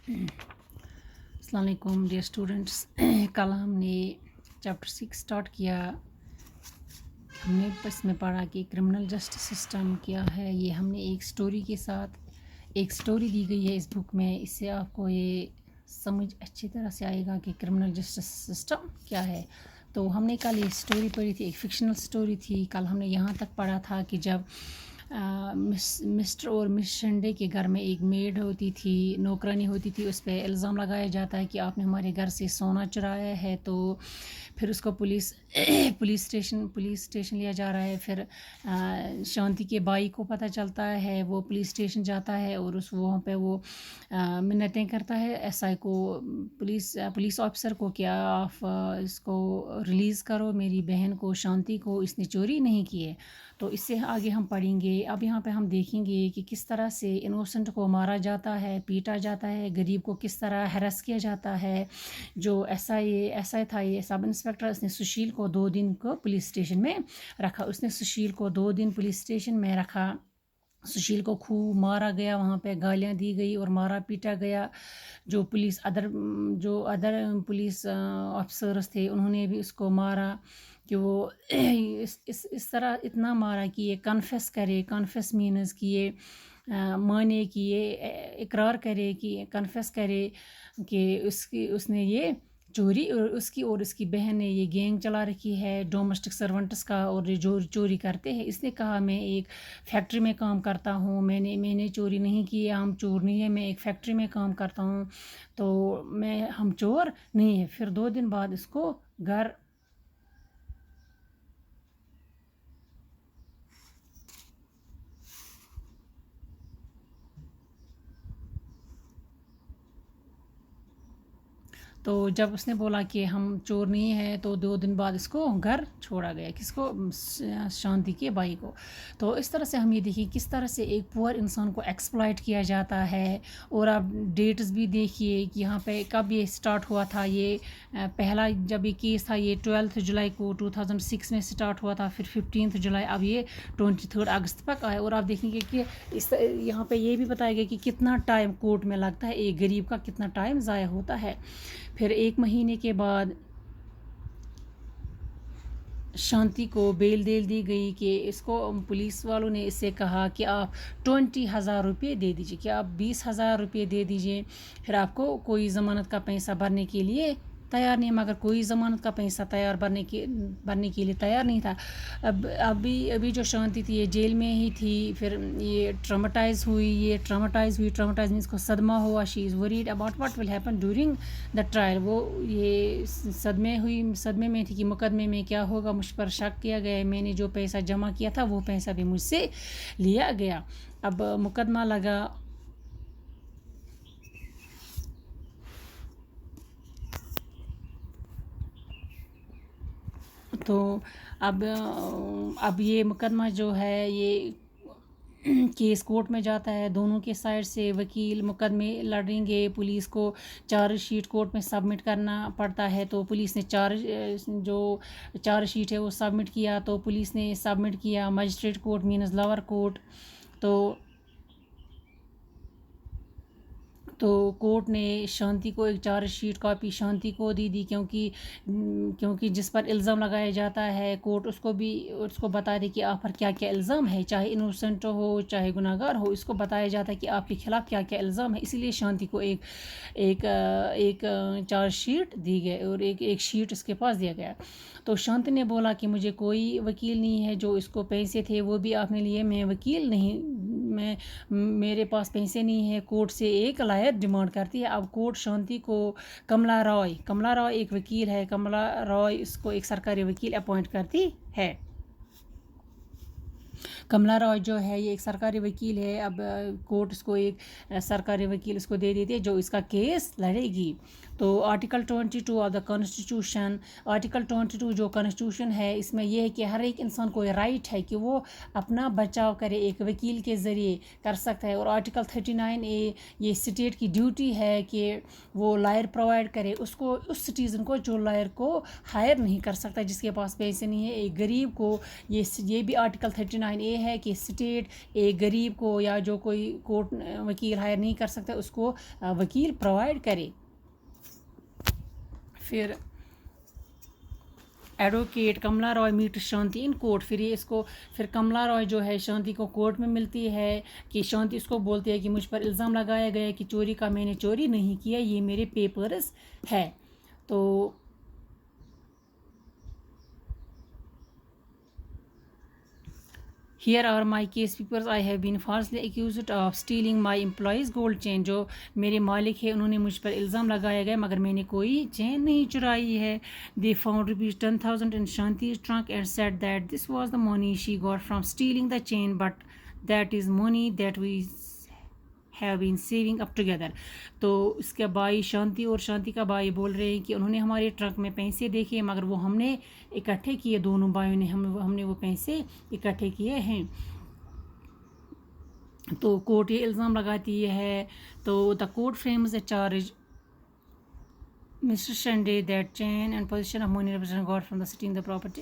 अस्सलाम वालेकुम dear students. कल हमने चैप्टर 6 स्टार्ट किया। हमने इसमें पढ़ा कि क्रिमिनल जस्टिस सिस्टम क्या है। ये हमने एक स्टोरी के साथ एक स्टोरी दी गई है इस बुक में। इससे आपको ये समझ अच्छी तरह से आएगा कि क्रिमिनल जस्टिस सिस्टम क्या है। तो हमने कल ये स्टोरी पढ़ी थी, एक फिक्शनल स्टोरी थी। कल हमने यहाँ तक पढ़ा था कि जब मिस्टर और मिस शंडे के घर में एक मेड होती थी, नौकरानी होती थी। उस पर इल्ज़ाम लगाया जाता है कि आपने हमारे घर से सोना चुराया है। तो फिर उसको पुलिस स्टेशन लिया जा रहा है। फिर शांति के भाई को पता चलता है, वो पुलिस स्टेशन जाता है और उस वहाँ पे वो मिन्नतें करता है एसआई को, पुलिस ऑफिसर को, क्या आप इसको रिलीज़ करो, मेरी बहन को, शांति को, इसने चोरी नहीं की है। तो इससे आगे हम पढ़ेंगे। अब यहाँ पे हम देखेंगे कि किस तरह से इनोसेंट को मारा जाता है, पीटा जाता है, गरीब को किस तरह हैरेस किया जाता है। जो एसआई था, ये सब इंस्पेक्टर, उसने सुशील को 2 दिन को पुलिस स्टेशन में रखा। उसने सुशील को 2 दिन पुलिस स्टेशन में रखा। सुशील को खूब मारा गया, वहाँ पे गालियाँ दी गई और मारा पीटा गया। जो अदर पुलिस ऑफिसर्स थे, उन्होंने भी उसको मारा कि वो इस तरह इतना मारा कि ये कन्फेस मीन्स कि ये माने, कि ये इकरार करे, कि कन्फेस करे कि उसने ये चोरी और उसकी बहन ने ये गैंग चला रखी है डोमेस्टिक सर्वेंट्स का, और जो चोरी करते हैं। इसने कहा मैं एक फैक्ट्री में काम करता हूँ, मैंने चोरी नहीं की है, हम चोर नहीं है, मैं एक फैक्ट्री में काम करता हूँ, तो हम चोर नहीं है। फिर 2 दिन बाद इसको घर तो जब उसने बोला कि हम चोर नहीं हैं, तो 2 दिन बाद इसको घर छोड़ा गया। किसको? शांति के भाई को। तो इस तरह से हम ये देखिए किस तरह से एक पुअर इंसान को एक्सप्लॉइट किया जाता है। और आप डेट्स भी देखिए कि यहाँ पे कब ये स्टार्ट हुआ था। ये पहला जब ये केस था, ये 12 जुलाई को 2006 में स्टार्ट हुआ था। फिर 15 जुलाई, अब ये 23 अगस्त तक आया। और आप देखेंगे कि यहाँ पे ये भी बताया गया कि कितना टाइम कोर्ट में लगता है, एक गरीब का कितना टाइम ज़ाया होता है। फिर 1 महीने के बाद शांति को बेल दे दी गई कि इसको पुलिस वालों ने इससे कहा कि आप 20,000 रुपये दे दीजिए, कि आप 20,000 रुपये दे दीजिए, फिर आपको कोई ज़मानत का पैसा भरने के लिए तैयार नहीं। मगर कोई ज़मानत का पैसा भरने के लिए तैयार नहीं था। अभी जो शांति थी, ये जेल में ही थी। फिर ये ट्रामेटाइज मीन्स को सदमा हुआ। She is worried about what will happen during the trial. वो ये सदमे में थी कि मुकदमे में क्या होगा। मुझ पर शक किया गया, मैंने जो पैसा जमा किया था वो पैसा भी मुझसे लिया गया। अब मुकदमा लगा। तो अब ये मुकदमा जो है, ये केस कोर्ट में जाता है। दोनों के साइड से वकील मुकदमे लड़ेंगे। पुलिस को चार्ज शीट कोर्ट में सबमिट करना पड़ता है। तो पुलिस ने चार्ज शीट है वो सबमिट किया। तो पुलिस ने सबमिट किया magistrate court means lower court. तो कोर्ट ने शांति को एक चार्ज शीट कॉपी शांति को दी क्योंकि जिस पर इल्ज़ाम लगाया जाता है, कोर्ट उसको बता दे कि आप पर क्या क्या इल्ज़ाम है, चाहे इनोसेंट हो चाहे गुनाहगार हो, इसको बताया जाता है कि आपके खिलाफ़ क्या क्या इल्ज़ाम है। इसीलिए शांति को एक चार्ज शीट दी गई और एक शीट उसके पास दिया गया। तो शांति ने बोला कि मुझे कोई वकील नहीं है, जो इसको पैसे थे वो भी आपने लिए, मैं वकील नहीं, मेरे पास पैसे नहीं है। कोर्ट से एक लायर डिमांड करती है। अब कोर्ट शांति को कमला रॉय एक वकील है, कमला रॉय इसको एक सरकारी वकील अपॉइंट करती है। कमला रॉय जो है ये एक सरकारी वकील है। अब कोर्ट इसको एक सरकारी वकील इसको दे देती है जो इसका केस लड़ेगी। तो article 22 of the constitution, article 22 जो कॉन्स्टिट्यूशन है, इसमें यह है कि हर एक इंसान को राइट है कि वो अपना बचाव करे, एक वकील के ज़रिए कर सकता है। और आर्टिकल 39A ये स्टेट की ड्यूटी है कि वो लायर प्रोवाइड करे उसको, उस सिटीज़न को जो लायर को हायर नहीं कर सकता, जिसके पास पैसे नहीं है। एक गरीब को ये भी आर्टिकल 39 59A ہے کہ اسٹیٹ ایک غریب کو یا جو کوئی کورٹ وکیل ہائر نہیں کر سکتا اس کو وکیل پرووائڈ کرے. پھر advocate Kamla Rai met Shanti in court. پھر کملا رائے جو ہے شانتی کو کورٹ میں ملتی ہے کہ شانتی اس کو بولتی ہے کہ مجھ پر الزام لگایا گیا کہ چوری کا، میں نے چوری نہیں کیا، یہ میرے پیپرز ہے. تو Here are my case papers. I have been falsely accused of stealing my employees' gold chain. جو میرے مالک ہے انہوں نے مجھ پر الزام لگایا گیا مگر میں نے کوئی چین نہیں چرائی ہے. They found ₹10,000 in Shanti's trunk and said that this was the money she got from stealing the chain, but that is money that we have been saving up together. تو اس کا بھائی شانتی اور شانتی کا بھائی بول رہے ہیں کہ انہوں نے ہمارے ٹرک میں پیسے دیکھے مگر وہ ہم نے اکٹھے کیے، دونوں بھائیوں نے ہم نے وہ پیسے اکٹھے کیے ہیں. تو کورٹ یہ الزام لگاتی ہے. تو the court frames a charge Mr. Shande that chain and possession of money represented got from the city in the property.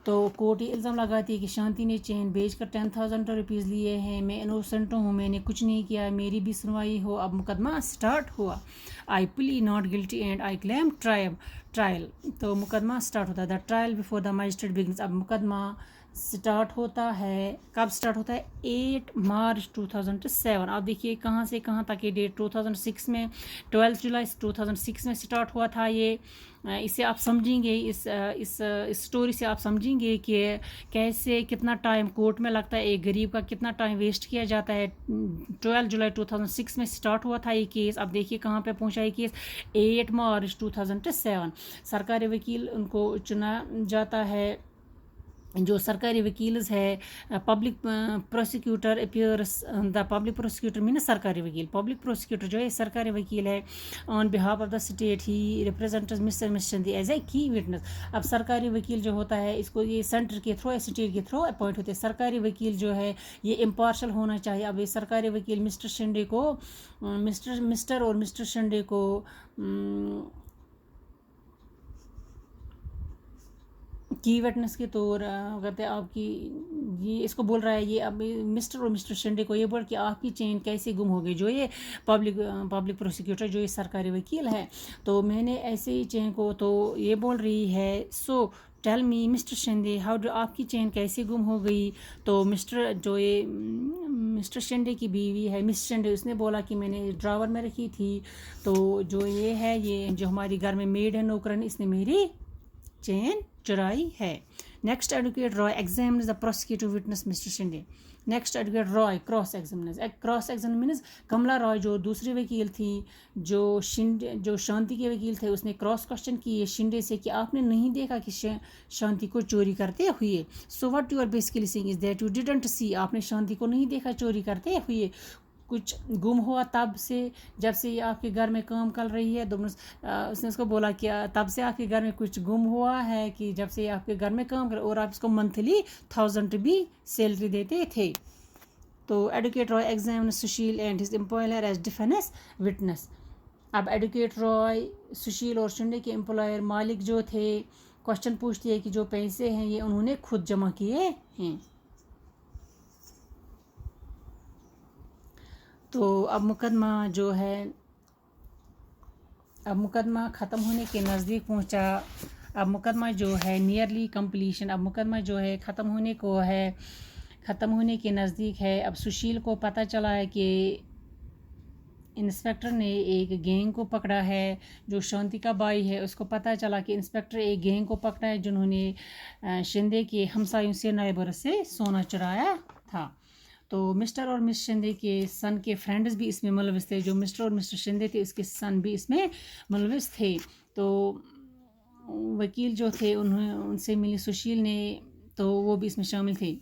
تو کورٹ یہ الزام لگاتی ہے کہ شانتی نے چین بیچ کر 10,000 روپیز لیے ہیں. میں انوسنٹ ہوں، میں نے کچھ نہیں کیا، میری بھی سنوائی ہو. اب مقدمہ سٹارٹ ہوا. آئی پلی not guilty and I claim trial. تو مقدمہ سٹارٹ ہوتا ہے. The trial before the magistrate begins. اب مقدمہ سٹارٹ ہوتا ہے. کب سٹارٹ ہوتا ہے؟ 8 مارچ 2007. آپ دیکھیے کہاں سے کہاں تک یہ ڈیٹ 2006 میں 12 جولائی 2006 میں سٹارٹ ہوا تھا. یہ اسے آپ سمجھیں گے، اس اسٹوری سے آپ سمجھیں گے کہ کیسے کتنا ٹائم کورٹ میں لگتا ہے، ایک غریب کا کتنا ٹائم ویسٹ کیا جاتا ہے. 12 جولائی 2006 میں سٹارٹ ہوا تھا یہ کیس. اب دیکھیے کہاں پہ پہنچا یہ کیس. 8 مارچ 2007. سرکاری وکیل ان کو چنا جاتا ہے. جو سرکاری وکیلز ہے public prosecutor appears. The public prosecutor means سرکاری وکیل. پبلک پروسیکیوٹر جو ہے سرکاری وکیل ہے. On behalf of the state he represents Mister Shinde as a key witness. اب سرکاری وکیل جو ہوتا ہے اس کو یہ سینٹر کے تھرو، اسٹیٹ کے تھرو اپوائنٹ ہوتے ہیں. سرکاری وکیل جو ہے یہ امپارشل ہونا چاہیے. اب یہ سرکاری وکیل مسٹر شندے کو مسٹر شندے کو کی وٹنس کے طور کہتے ہیں آپ کی، یہ اس کو بول رہا ہے یہ اب مسٹر شنڈے کو یہ بول کہ آپ کی چین کیسے گم ہو گئی. جو یہ پبلک پروسیکیوٹر جو یہ سرکاری وکیل ہے تو میں نے ایسے ہی چین کو، تو یہ بول رہی ہے so tell me mister Shinde how do, آپ کی چین کیسے گم ہو گئی. تو مسٹر شنڈے کی بیوی ہے مس شنڈے، اس نے بولا کہ میں نے ڈراور میں رکھی تھی. تو جو یہ ہے یہ جو ہماری گھر میں میڈ ہے نوکرانی، اس نے میری چین چرائی ہے. Next advocate Rai examines the prosecutor witness Mister Shinde. Next advocate Rai cross examines. Cross examines Kamla Rai جو دوسری وکیل تھی، جو شانتی کے وکیل تھے، اس نے کراس کوشچن کیے شنڈے سے کہ آپ نے نہیں دیکھا کہ شانتی کو چوری کرتے ہوئے. So what you are basically seeing is that you didn't see, آپ نے شانتی کو نہیں دیکھا چوری کرتے ہوئے. کچھ گم ہوا تب سے جب سے یہ آپ کے گھر میں کام کر رہی ہے. اس نے اس کو بولا کہ تب سے آپ کے گھر میں کچھ گم ہوا ہے کہ جب سے یہ آپ کے گھر میں کام کر، اور آپ اس کو منتھلی 1000 بھی سیلری دیتے تھے. تو advocate Rai examine Sushil and his employer as defence witness. اب ایڈوکیٹ رائے سشیل اور شنڈے کے امپلائر مالک جو تھے کوشچن پوچھتی ہے کہ جو پیسے ہیں یہ انہوں نے خود جمع کیے ہیں. تو اب مقدمہ جو ہے، اب مقدمہ ختم ہونے کے نزدیک پہنچا. اب مقدمہ جو ہے نیئرلی کمپلیشن. اب مقدمہ جو ہے ختم ہونے کے نزدیک ہے. اب سشیل کو پتہ چلا ہے کہ انسپیکٹر نے ایک گینگ کو پکڑا ہے. جو شانتی کا بھائی ہے اس کو پتہ چلا کہ انسپیکٹر ایک گینگ کو پکڑا ہے جنہوں نے شندے کے ہمسایوں سے نائبر سے سونا چرایا تھا. تو مسٹر اور مس شندے کے سن کے فرینڈز بھی اس میں ملوث تھے. جو مسٹر اور مسٹر شندے تھے اس کے سن بھی اس میں ملوث تھے. تو وکیل جو تھے ان سے ملی سشیل نے، تو وہ بھی اس میں شامل تھے.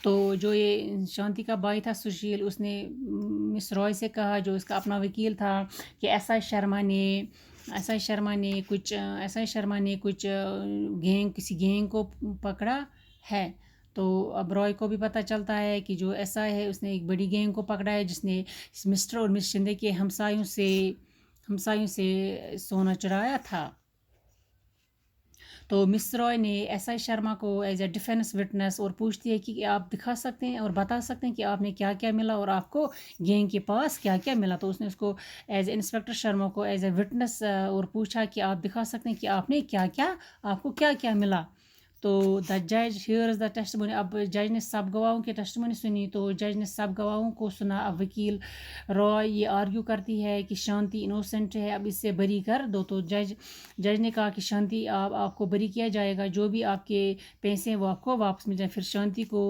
تو جو یہ شانتی کا بھائی تھا سشیل، اس نے مس رائے سے کہا جو اس کا اپنا وکیل تھا کہ ایس آئی شرما نے کچھ کسی گینگ کو پکڑا ہے. تو اب رائے کو بھی پتہ چلتا ہے کہ جو ایس آئی ہے اس نے ایک بڑی گینگ کو پکڑا ہے جس نے مسٹر اور مس شندے کے ہمسایوں سے سونا چرایا تھا. تو मिस रॉय ने एसआई शर्मा को एज ए डिफेंस विटनेस और पूछती है कि आप दिखा सकते हैं और बता सकते हैं कि आपने क्या क्या मिला और आपको गैंग के पास क्या क्या मिला। तो उसने उसको एज इंस्पेक्टर शर्मा को एज ए विटनेस और पूछा कि आप दिखा सकते हैं कि आपने क्या क्या आपको क्या क्या मिला। तो द जज हियर्स द टेस्टिमनी। अब जज ने सब गवाहों की टेस्टिमनी सुनी। तो जज ने सब गवाहों को सुना। अब वकील रॉय ये आर्ग्यू करती है कि शांति इनोसेंट है, अब इससे बरी कर दो। तो जज ने कहा कि शांति आपको बरी किया जाएगा, जो भी आपके पैसे हैं वो आपको वापस मिल जाए। फिर शांति को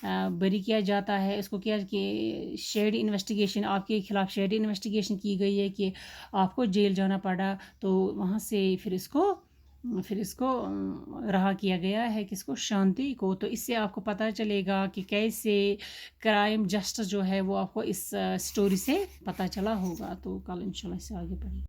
बरी किया जाता है। इसको किया कि शेड इन्वेस्टिगेशन, आपके खिलाफ शेड इन्वेस्टिगेशन की गई है कि आपको जेल जाना पड़ा। तो वहाँ से फिर इसको रहा किया गया है, किसको, शांति को। तो इससे आपको पता चलेगा कि कैसे क्राइम जस्टिस जो है वो आपको इस स्टोरी से पता चला होगा। तो कल इंशाल्लाह इससे आगे पढ़ेंगे।